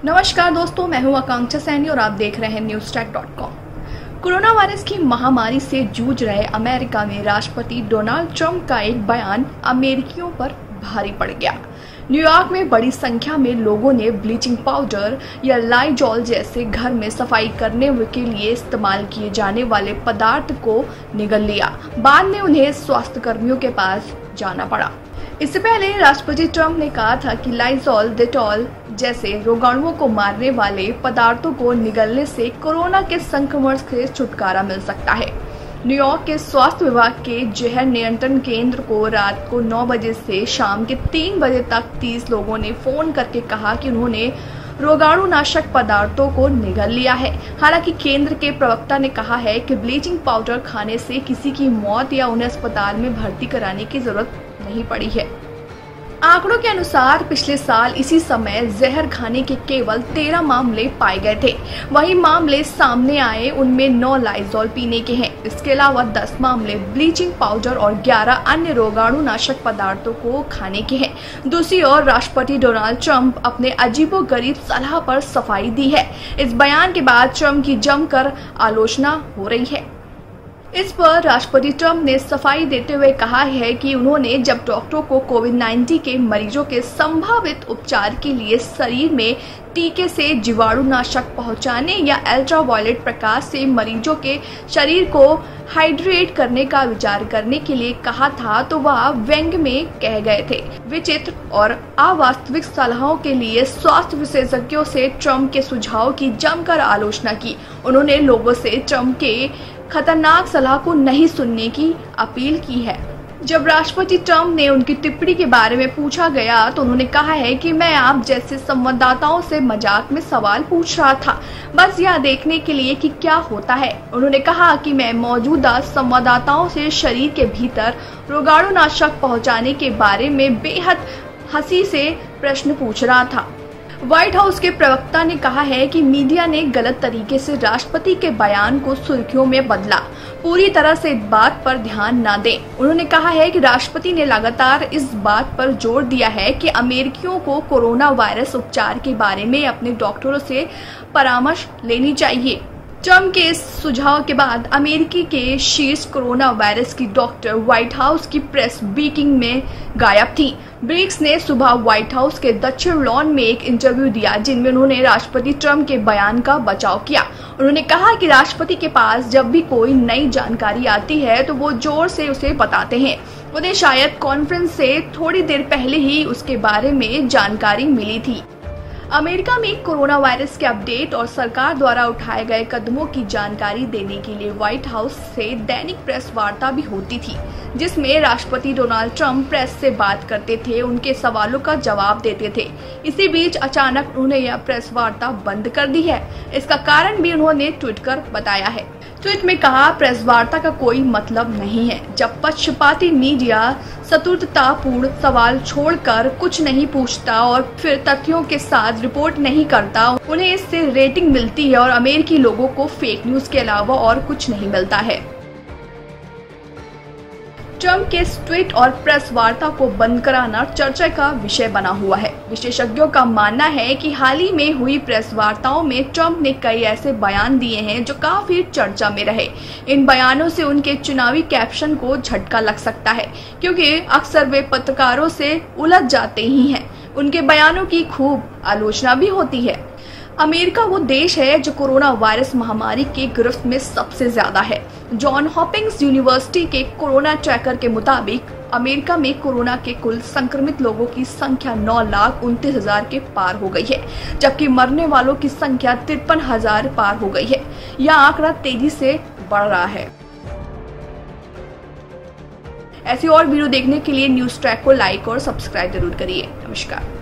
नमस्कार दोस्तों, मैं हूं आकांक्षा सैनी और आप देख रहे हैं न्यूज़टैक.com। कोरोना वायरस की महामारी से जूझ रहे अमेरिका में राष्ट्रपति डोनाल्ड ट्रंप का एक बयान अमेरिकियों पर भारी पड़ गया। न्यूयॉर्क में बड़ी संख्या में लोगों ने ब्लीचिंग पाउडर या लाइजॉल जैसे घर में सफाई करने के लिए इस्तेमाल किए जाने वाले पदार्थ को निगल लिया। बाद में उन्हें स्वास्थ्य कर्मियों के पास जाना पड़ा। इससे पहले राष्ट्रपति ट्रंप ने कहा था कि लाइजॉल, डेटॉल जैसे रोगाणुओं को मारने वाले पदार्थों को निगलने से कोरोना के संक्रमण से छुटकारा मिल सकता है। न्यूयॉर्क के स्वास्थ्य विभाग के जहर नियंत्रण केंद्र को रात को 9 बजे से शाम के 3 बजे तक 30 लोगों ने फोन करके कहा कि उन्होंने रोगाणुनाशक पदार्थों को निगल लिया है। हालांकि केंद्र के प्रवक्ता ने कहा है कि ब्लीचिंग पाउडर खाने से किसी की मौत या उन्हें अस्पताल में भर्ती कराने की जरूरत नहीं पड़ी है। आंकड़ों के अनुसार पिछले साल इसी समय जहर खाने के केवल 13 मामले पाए गए थे। वही मामले सामने आए उनमें 9 लाइजॉल पीने के हैं। इसके अलावा 10 मामले ब्लीचिंग पाउडर और 11 अन्य रोगाणुनाशक पदार्थों को खाने के हैं। दूसरी ओर राष्ट्रपति डोनाल्ड ट्रंप अपने अजीबोगरीब सलाह पर सफाई दी है। इस बयान के बाद ट्रंप की जमकर आलोचना हो रही है। इस पर राष्ट्रपति ट्रंप ने सफाई देते हुए कहा है कि उन्होंने जब डॉक्टरों को कोविड-19 के मरीजों के संभावित उपचार के लिए शरीर में टीके से जीवाणुनाशक पहुंचाने या अल्ट्रावायलेट प्रकाश से मरीजों के शरीर को हाइड्रेट करने का विचार करने के लिए कहा था, तो वह व्यंग्य में कह गए थे। विचित्र और अवास्तविक सलाहों के लिए स्वास्थ्य विशेषज्ञों से ट्रंप के सुझाव की जमकर आलोचना की। उन्होंने लोगों से ट्रंप के खतरनाक सलाह को नहीं सुनने की अपील की है। जब राष्ट्रपति ट्रंप ने उनकी टिप्पणी के बारे में पूछा गया तो उन्होंने कहा है कि मैं आप जैसे संवाददाताओं से मजाक में सवाल पूछ रहा था, बस यह देखने के लिए कि क्या होता है। उन्होंने कहा कि मैं मौजूदा संवाददाताओं से शरीर के भीतर रोगाणुनाशक पहुंचाने के बारे में बेहद हंसी से प्रश्न पूछ रहा था। व्हाइट हाउस के प्रवक्ता ने कहा है कि मीडिया ने गलत तरीके से राष्ट्रपति के बयान को सुर्खियों में बदला। पूरी तरह से इस बात पर ध्यान न दें। उन्होंने कहा है कि राष्ट्रपति ने लगातार इस बात पर जोर दिया है कि अमेरिकियों को कोरोना वायरस उपचार के बारे में अपने डॉक्टरों से परामर्श लेनी चाहिए। ट्रंप के इस सुझाव के बाद अमेरिकी के शीर्ष कोरोना वायरस की डॉक्टर व्हाइट हाउस की प्रेस ब्रीफिंग में गायब थी। ब्रिक्स ने सुबह व्हाइट हाउस के दक्षिण लॉन में एक इंटरव्यू दिया, जिनमें उन्होंने राष्ट्रपति ट्रंप के बयान का बचाव किया। उन्होंने कहा कि राष्ट्रपति के पास जब भी कोई नई जानकारी आती है तो वो जोर से उसे बताते हैं। उन्हें शायद कॉन्फ्रेंस से थोड़ी देर पहले ही उसके बारे में जानकारी मिली थी। अमेरिका में कोरोना वायरस के अपडेट और सरकार द्वारा उठाए गए कदमों की जानकारी देने के लिए व्हाइट हाउस से दैनिक प्रेस वार्ता भी होती थी, जिसमें राष्ट्रपति डोनाल्ड ट्रंप प्रेस से बात करते थे, उनके सवालों का जवाब देते थे। इसी बीच अचानक उन्होंने यह प्रेस वार्ता बंद कर दी है। इसका कारण भी उन्होंने ट्वीट कर बताया है। ट्वीट में कहा, प्रेस वार्ता का कोई मतलब नहीं है। जब पक्षपाती मीडिया चतुरतापूर्ण सवाल छोड़कर कुछ नहीं पूछता और फिर तथ्यों के साथ रिपोर्ट नहीं करता, उन्हें इससे रेटिंग मिलती है और अमेरिकी लोगों को फेक न्यूज के अलावा और कुछ नहीं मिलता है। ट्रंप के ट्वीट और प्रेस वार्ता को बंद कराना चर्चा का विषय बना हुआ है। विशेषज्ञों का मानना है कि हाल ही में हुई प्रेस वार्ताओं में ट्रंप ने कई ऐसे बयान दिए हैं जो काफी चर्चा में रहे। इन बयानों से उनके चुनावी कैप्शन को झटका लग सकता है, क्योंकि अक्सर वे पत्रकारों से उलझ जाते ही हैं। उनके बयानों की खूब आलोचना भी होती है। अमेरिका वो देश है जो कोरोना वायरस महामारी के गिरफ्त में सबसे ज्यादा है। जॉन हॉपिंग्स यूनिवर्सिटी के कोरोना ट्रैकर के मुताबिक अमेरिका में कोरोना के कुल संक्रमित लोगों की संख्या 9,29,000 के पार हो गई है, जबकि मरने वालों की संख्या 53,000 पार हो गई है। यह आंकड़ा तेजी से बढ़ रहा है। ऐसी और वीडियो देखने के लिए न्यूज़ ट्रैक को लाइक और सब्सक्राइब जरूर करिए। नमस्कार।